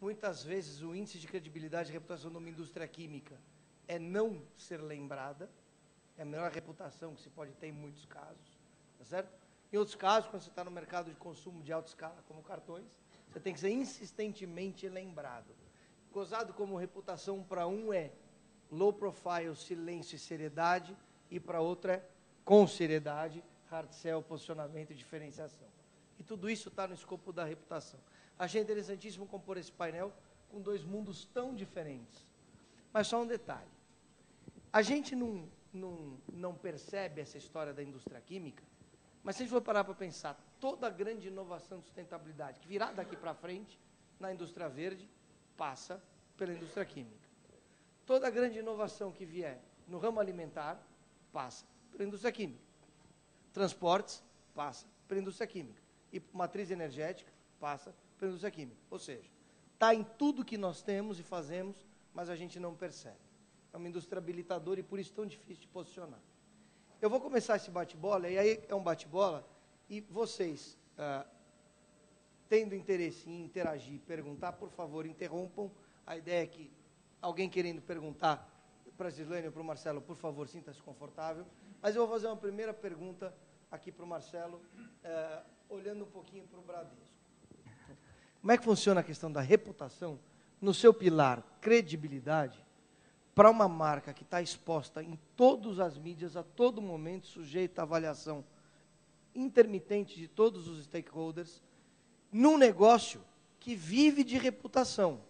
muitas vezes o índice de credibilidade e reputação de uma indústria química é não ser lembrada, é a melhor reputação que se pode ter em muitos casos, tá certo? Em outros casos, quando você está no mercado de consumo de alta escala, como cartões, você tem que ser insistentemente lembrado. Gozado como reputação para um é low profile, silêncio e seriedade, e para outro é com seriedade, hard sell, posicionamento e diferenciação. E tudo isso está no escopo da reputação. Achei interessantíssimo compor esse painel com dois mundos tão diferentes. Mas só um detalhe. A gente não percebe essa história da indústria química, mas se a gente for parar para pensar, toda a grande inovação de sustentabilidade que virá daqui para frente na indústria verde passa pela indústria química. Toda a grande inovação que vier no ramo alimentar passa pela indústria química. Transportes passa pela indústria química. E matriz energética passa pela indústria química. Ou seja, está em tudo que nós temos e fazemos, mas a gente não percebe. É uma indústria habilitadora e por isso tão difícil de posicionar. Eu vou começar esse bate-bola, e aí é um bate-bola, e vocês, tendo interesse em interagir, perguntar, por favor, interrompam. A ideia é que alguém querendo perguntar para a Gislane ou para o Marcelo, por favor, sinta-se confortável. Mas eu vou fazer uma primeira pergunta aqui para o Marcelo, olhando um pouquinho para o Bradesco. Como é que funciona a questão da reputação no seu pilar credibilidade para uma marca que está exposta em todas as mídias, a todo momento, sujeita à avaliação intermitente de todos os stakeholders, num negócio que vive de reputação?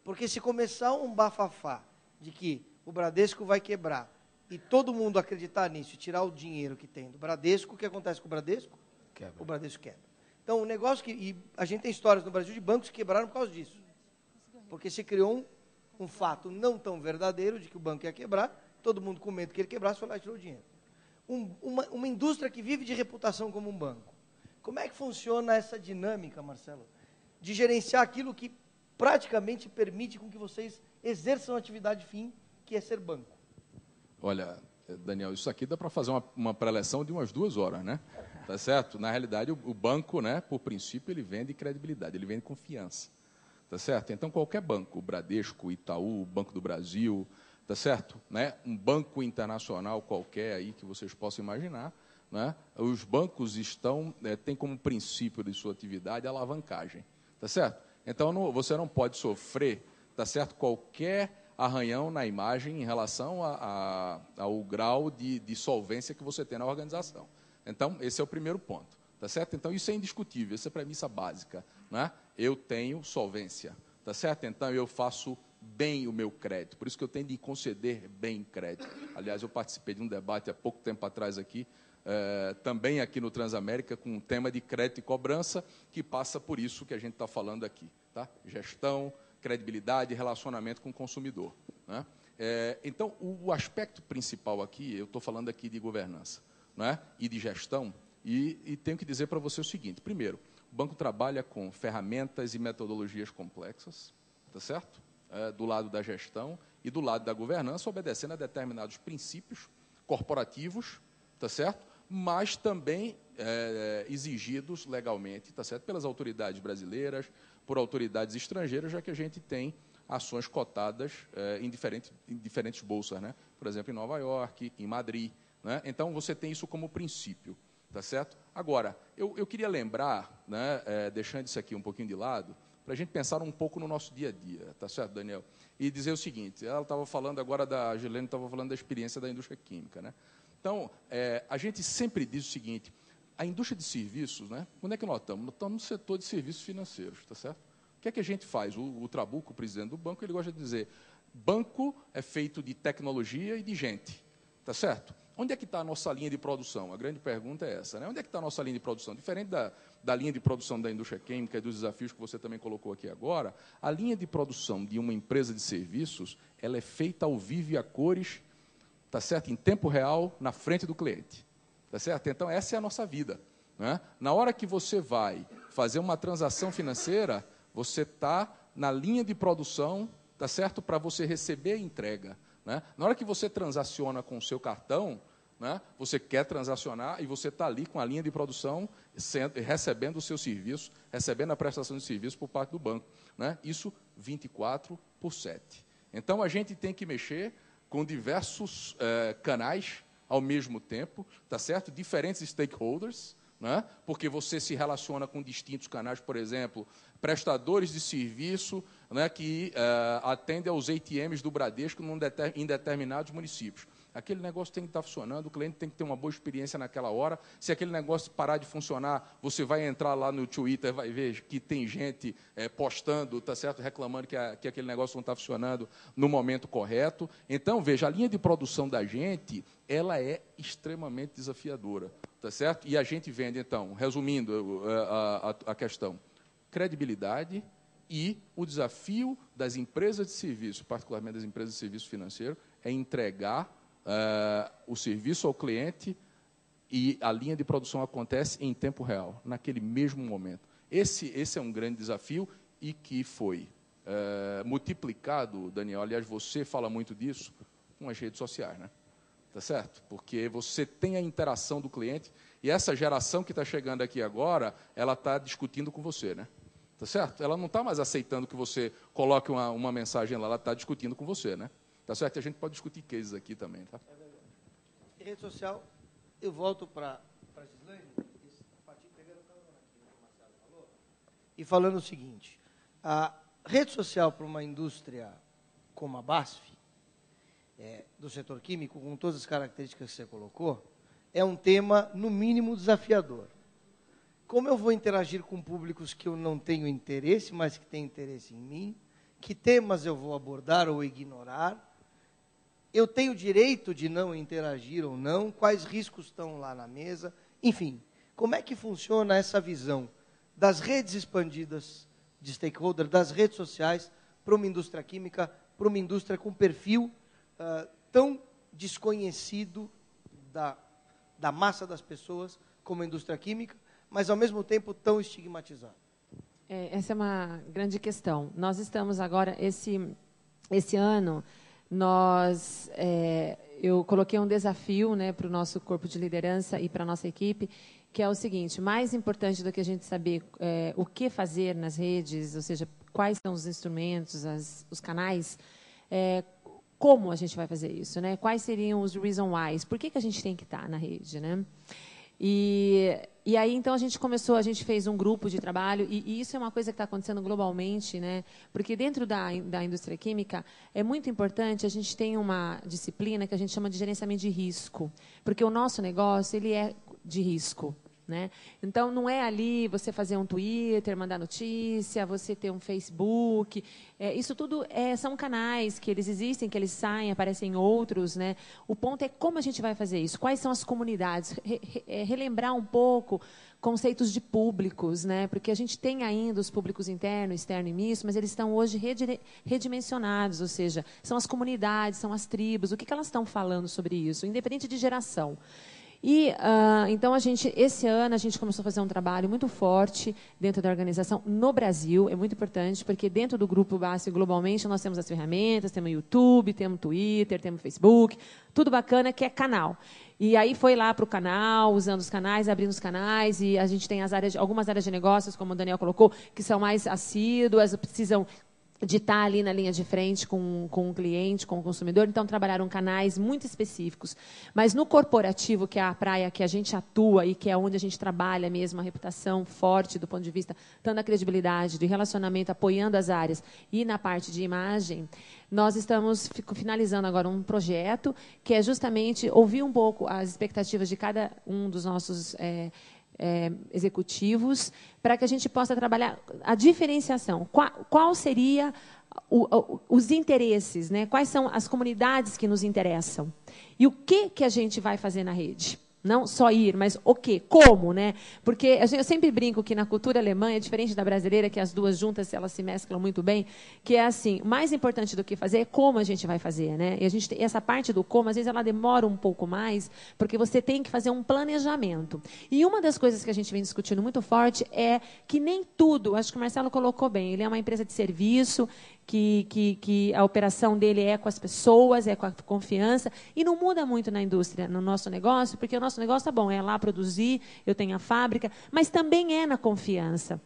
Porque se começar um bafafá de que o Bradesco vai quebrar e todo mundo acreditar nisso e tirar o dinheiro que tem do Bradesco, o que acontece com o Bradesco? Quebra. O Bradesco quebra. Então, o negócio que... E a gente tem histórias no Brasil de bancos que quebraram por causa disso. Porque se criou um fato não tão verdadeiro de que o banco ia quebrar, todo mundo com medo que ele quebrasse, foi lá e tirou o dinheiro. Uma indústria que vive de reputação como um banco. Como é que funciona essa dinâmica, Marcelo, de gerenciar aquilo que praticamente permite com que vocês exerçam a atividade fim, que é ser banco? Olha, Daniel, isso aqui dá para fazer uma preleção de umas 2 horas, né? Tá certo? Na realidade, o banco, né, por princípio, ele vende credibilidade, ele vende confiança. Tá certo? Então, qualquer banco, o Bradesco, o Itaú, o Banco do Brasil, tá certo? Né? Um banco internacional qualquer aí que vocês possam imaginar, né? Os bancos têm como princípio de sua atividade a alavancagem, tá certo? Então, você não pode sofrer, tá certo, qualquer arranhão na imagem em relação ao grau de solvência que você tem na organização. Então, esse é o primeiro ponto. Tá certo? Então, isso é indiscutível, essa é a premissa básica. Né? Eu tenho solvência. Tá certo? Então, eu faço bem o meu crédito. Por isso que eu tenho de conceder bem crédito. Aliás, eu participei de um debate há pouco tempo atrás aqui, também aqui no Transamérica, com um tema de crédito e cobrança, que passa por isso que a gente está falando aqui. Tá? Gestão, credibilidade e relacionamento com o consumidor. Né? Então, o aspecto principal aqui, eu estou falando aqui de governança, né? E de gestão, e tenho que dizer para você o seguinte: primeiro, o banco trabalha com ferramentas e metodologias complexas, tá certo? Do lado da gestão e do lado da governança, obedecendo a determinados princípios corporativos, tá certo? Mas também exigidos legalmente, tá certo? Pelas autoridades brasileiras, por autoridades estrangeiras, já que a gente tem ações cotadas em diferentes bolsas, né? Por exemplo, em Nova York, em Madrid, né? Então, você tem isso como princípio. Tá certo? Agora, eu queria lembrar, né, deixando isso aqui um pouquinho de lado, para a gente pensar um pouco no nosso dia a dia, tá certo, Daniel? E dizer o seguinte: ela estava falando agora a Gilene estava falando da experiência da indústria química, né? Então, a gente sempre diz o seguinte: a indústria de serviços, né? Onde é que nós estamos? Nós estamos no setor de serviços financeiros, tá certo? O que é que a gente faz? O Trabuco, o presidente do banco, ele gosta de dizer: banco é feito de tecnologia e de gente, tá certo? Onde é que está a nossa linha de produção? A grande pergunta é essa, né? Onde é que está a nossa linha de produção? Diferente da linha de produção da indústria química e dos desafios que você também colocou aqui agora, a linha de produção de uma empresa de serviços, ela é feita ao vivo e a cores, tá certo? Em tempo real, na frente do cliente, tá certo? Então, essa é a nossa vida, né? Na hora que você vai fazer uma transação financeira, você está na linha de produção, tá certo? Para você receber a entrega. Né? Na hora que você transaciona com o seu cartão, né? Você quer transacionar e você está ali com a linha de produção, recebendo o seu serviço, recebendo a prestação de serviço por parte do banco, né? Isso 24/7. Então, a gente tem que mexer com diversos canais ao mesmo tempo, tá certo? Diferentes stakeholders, né? Porque você se relaciona com distintos canais, por exemplo, prestadores de serviço, né, que atendem aos ATMs do Bradesco em determinados municípios. Aquele negócio tem que estar funcionando, o cliente tem que ter uma boa experiência naquela hora. Se aquele negócio parar de funcionar, você vai entrar lá no Twitter, vai ver que tem gente postando, tá certo, reclamando que aquele negócio não está funcionando no momento correto. Então, veja, a linha de produção da gente, ela é extremamente desafiadora, tá certo? E a gente vende, então, resumindo a questão, credibilidade e o desafio das empresas de serviço, particularmente das empresas de serviço financeiro, é entregar o serviço ao cliente e a linha de produção acontece em tempo real, naquele mesmo momento. Esse é um grande desafio e que foi multiplicado, Daniel, aliás, você fala muito disso, com as redes sociais, né? Tá certo? Porque você tem a interação do cliente e essa geração que está chegando aqui agora, ela está discutindo com você, né? Tá certo? Ela não está mais aceitando que você coloque uma mensagem lá, ela está discutindo com você, né? Tá certo? E a gente pode discutir cases aqui também, tá? É verdade. Em rede social, eu volto para a Gislaine, pegando o caminho aqui, que o Marcelo falou, e falando o seguinte, a rede social para uma indústria como a BASF, do setor químico, com todas as características que você colocou, é um tema, no mínimo, desafiador. Como eu vou interagir com públicos que eu não tenho interesse, mas que têm interesse em mim? Que temas eu vou abordar ou ignorar? Eu tenho direito de não interagir ou não? Quais riscos estão lá na mesa? Enfim, como é que funciona essa visão das redes expandidas de stakeholder, das redes sociais, para uma indústria química, para uma indústria com perfil tão desconhecido da massa das pessoas como a indústria química, mas, ao mesmo tempo, tão estigmatizado? Essa é uma grande questão. Nós estamos agora, esse ano, eu coloquei um desafio, né, para o nosso corpo de liderança e para a nossa equipe, que é o seguinte: mais importante do que a gente saber o que fazer nas redes, ou seja, quais são os instrumentos, os canais, como a gente vai fazer isso, né? Quais seriam os reason whys? Por que a gente tem que estar na rede, né? E aí, então, a gente fez um grupo de trabalho, e isso é uma coisa que está acontecendo globalmente, né? Porque dentro da indústria química, é muito importante a gente ter uma disciplina que a gente chama de gerenciamento de risco, porque o nosso negócio ele é de risco, né? Então, não é ali você fazer um Twitter, mandar notícia, você ter um Facebook. Isso tudo são canais que eles existem, que eles saem, aparecem outros, né? O ponto é como a gente vai fazer isso. Quais são as comunidades? Relembrar um pouco conceitos de públicos, né? Porque a gente tem ainda os públicos interno, externo e misto, mas eles estão hoje redimensionados, ou seja, são as comunidades, são as tribos. O que elas estão falando sobre isso, independente de geração. E, então, esse ano, a gente começou a fazer um trabalho muito forte dentro da organização no Brasil. É muito importante, porque dentro do Grupo BASF, globalmente, nós temos as ferramentas, temos o YouTube, temos o Twitter, temos o Facebook, tudo bacana, que é canal. E aí foi lá para o canal, usando os canais, abrindo os canais, e a gente tem algumas áreas de negócios, como o Daniel colocou, que são mais assíduas, precisam de estar ali na linha de frente com o cliente, com o consumidor. Então, trabalharam canais muito específicos. Mas no corporativo, que é a praia que a gente atua e que é onde a gente trabalha mesmo, a reputação forte do ponto de vista, tanto da credibilidade, do relacionamento, apoiando as áreas, e na parte de imagem, nós estamos finalizando agora um projeto que é justamente ouvir um pouco as expectativas de cada um dos nossos executivos, para que a gente possa trabalhar a diferenciação. Qual seria os interesses, né? Quais são as comunidades que nos interessam? E o que a gente vai fazer na rede? Não só ir, mas o quê? Como, né? Porque eu sempre brinco que na cultura alemã é diferente da brasileira, que as duas juntas elas se mesclam muito bem, que é assim, mais importante do que fazer é como a gente vai fazer, né? E essa parte do como, às vezes, ela demora um pouco mais, porque você tem que fazer um planejamento. E uma das coisas que a gente vem discutindo muito forte é que nem tudo, acho que o Marcelo colocou bem, ele é uma empresa de serviço, que a operação dele é com as pessoas, é com a confiança, e não muda muito na indústria, no nosso negócio, porque o nosso negócio, tá bom, é lá produzir, eu tenho a fábrica, mas também é na confiança.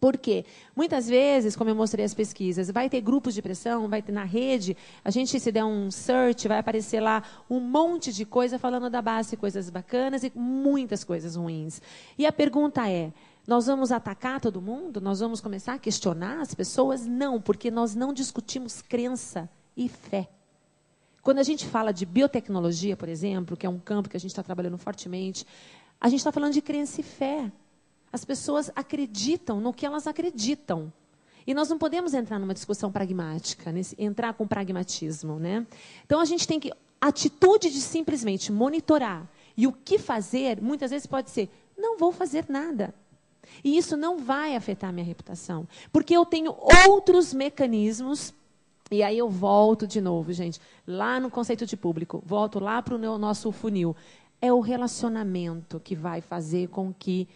Por quê? Muitas vezes, como eu mostrei as pesquisas, vai ter grupos de pressão, vai ter na rede, a gente, se der um search, vai aparecer lá um monte de coisa falando da base, coisas bacanas e muitas coisas ruins. E a pergunta é, nós vamos atacar todo mundo? Nós vamos começar a questionar as pessoas? Não, porque nós não discutimos crença e fé. Quando a gente fala de biotecnologia, por exemplo, que é um campo que a gente está trabalhando fortemente, a gente está falando de crença e fé. As pessoas acreditam no que elas acreditam. E nós não podemos entrar numa discussão pragmática, entrar com pragmatismo, né? Então, a gente tem que... A atitude de simplesmente monitorar e o que fazer, muitas vezes pode ser, não vou fazer nada. E isso não vai afetar a minha reputação. Porque eu tenho outros mecanismos, e aí eu volto de novo, gente, lá no conceito de público, volto lá para o nosso funil. É o relacionamento que vai fazer com que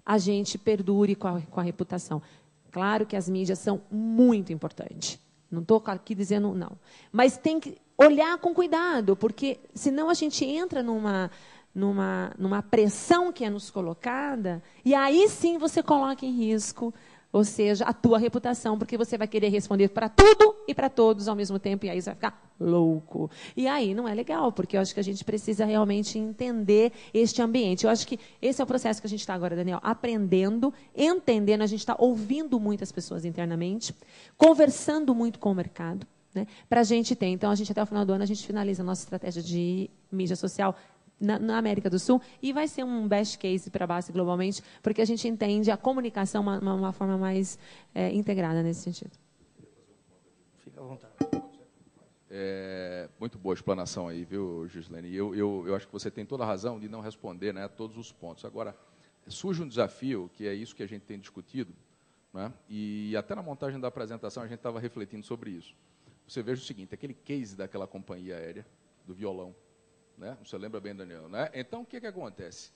a gente perdure com a reputação. Claro que as mídias são muito importantes. Não estou aqui dizendo não. Mas tem que olhar com cuidado, porque senão a gente entra numa pressão que é nos colocada, e aí sim você coloca em risco, ou seja, a tua reputação, porque você vai querer responder para tudo e para todos ao mesmo tempo, e aí você vai ficar louco. E aí não é legal, porque eu acho que a gente precisa realmente entender este ambiente. Eu acho que esse é o processo que a gente está agora, Daniel, aprendendo, entendendo, a gente está ouvindo muitas pessoas internamente, conversando muito com o mercado, né, para a gente ter. Então, a gente até o final do ano, a gente finaliza a nossa estratégia de mídia social na América do Sul, e vai ser um best case para a base globalmente, porque a gente entende a comunicação uma forma mais integrada nesse sentido. Fica à vontade. Muito boa a explanação aí, viu, Gislene? Eu acho que você tem toda a razão de não responder, né, a todos os pontos. Agora, surge um desafio, que é isso que a gente tem discutido, né, e até na montagem da apresentação a gente estava refletindo sobre isso. Você veja o seguinte, aquele case daquela companhia aérea, do violão, né? Você lembra bem, Daniel, né? Então, o que acontece?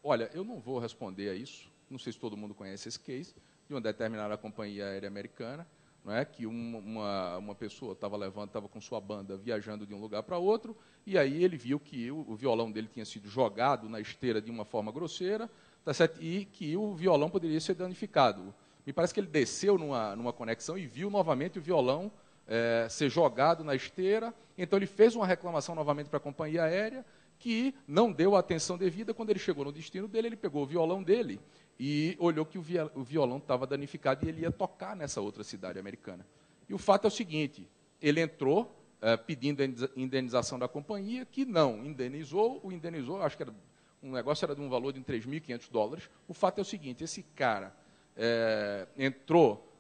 Olha, eu não vou responder a isso, não sei se todo mundo conhece esse case, de uma determinada companhia aérea americana, não é? Que uma pessoa estava com sua banda viajando de um lugar para outro, e aí ele viu que o violão dele tinha sido jogado na esteira de uma forma grosseira, tá certo? E que o violão poderia ser danificado. Me parece que ele desceu numa conexão e viu novamente o violão ser jogado na esteira. Então, ele fez uma reclamação novamente para a companhia aérea, que não deu a atenção devida. Quando ele chegou no destino dele, ele pegou o violão dele e olhou que o violão estava danificado e ele ia tocar nessa outra cidade americana. E o fato é o seguinte, ele entrou pedindo a indenização da companhia, que não indenizou, acho que um negócio era de um valor de $3.500. O fato é o seguinte, esse cara entrou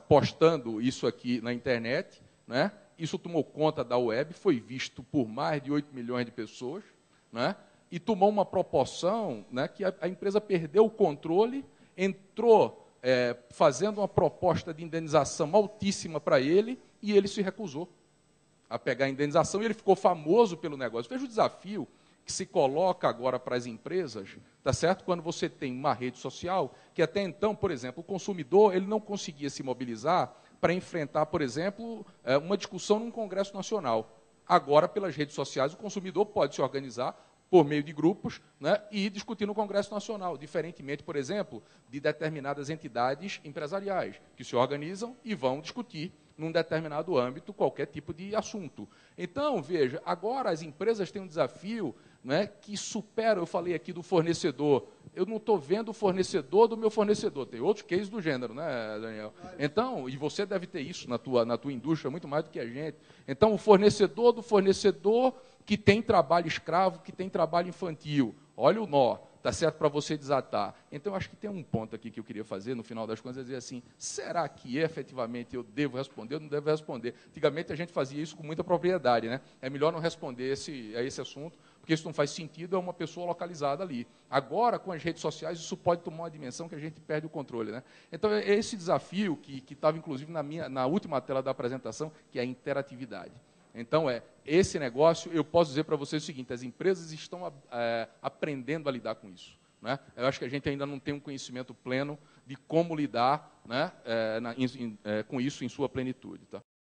postando isso aqui na internet, né? Isso tomou conta da web, foi visto por mais de 8 milhões de pessoas, né? E tomou uma proporção, né, que a empresa perdeu o controle, entrou fazendo uma proposta de indenização altíssima para ele, e ele se recusou a pegar a indenização, e ele ficou famoso pelo negócio. Veja o desafio que se coloca agora para as empresas, tá certo? Quando você tem uma rede social, que até então, por exemplo, o consumidor ele não conseguia se mobilizar para enfrentar, por exemplo, uma discussão num Congresso Nacional. Agora, pelas redes sociais, o consumidor pode se organizar por meio de grupos, né, e discutir no Congresso Nacional, diferentemente, por exemplo, de determinadas entidades empresariais, que se organizam e vão discutir num determinado âmbito qualquer tipo de assunto. Então, veja, agora as empresas têm um desafio, né, que supera, eu falei aqui do fornecedor, eu não estou vendo o fornecedor do meu fornecedor, tem outros cases do gênero, né, Daniel? Então, e você deve ter isso na tua indústria, muito mais do que a gente. Então, o fornecedor do fornecedor que tem trabalho escravo, que tem trabalho infantil, olha o nó, tá certo, para você desatar. Então, eu acho que tem um ponto aqui que eu queria fazer, no final das contas, é dizer assim, será que efetivamente eu devo responder ou não devo responder? Antigamente, a gente fazia isso com muita propriedade, né? É melhor não responder a esse assunto, porque isso não faz sentido, é uma pessoa localizada ali. Agora, com as redes sociais, isso pode tomar uma dimensão que a gente perde o controle, né? Então, é esse desafio que estava, inclusive, na última tela da apresentação, que é a interatividade. Então, esse negócio, eu posso dizer para vocês o seguinte, as empresas estão aprendendo a lidar com isso. né? Eu acho que a gente ainda não tem um conhecimento pleno de como lidar, né, com isso em sua plenitude. Tá?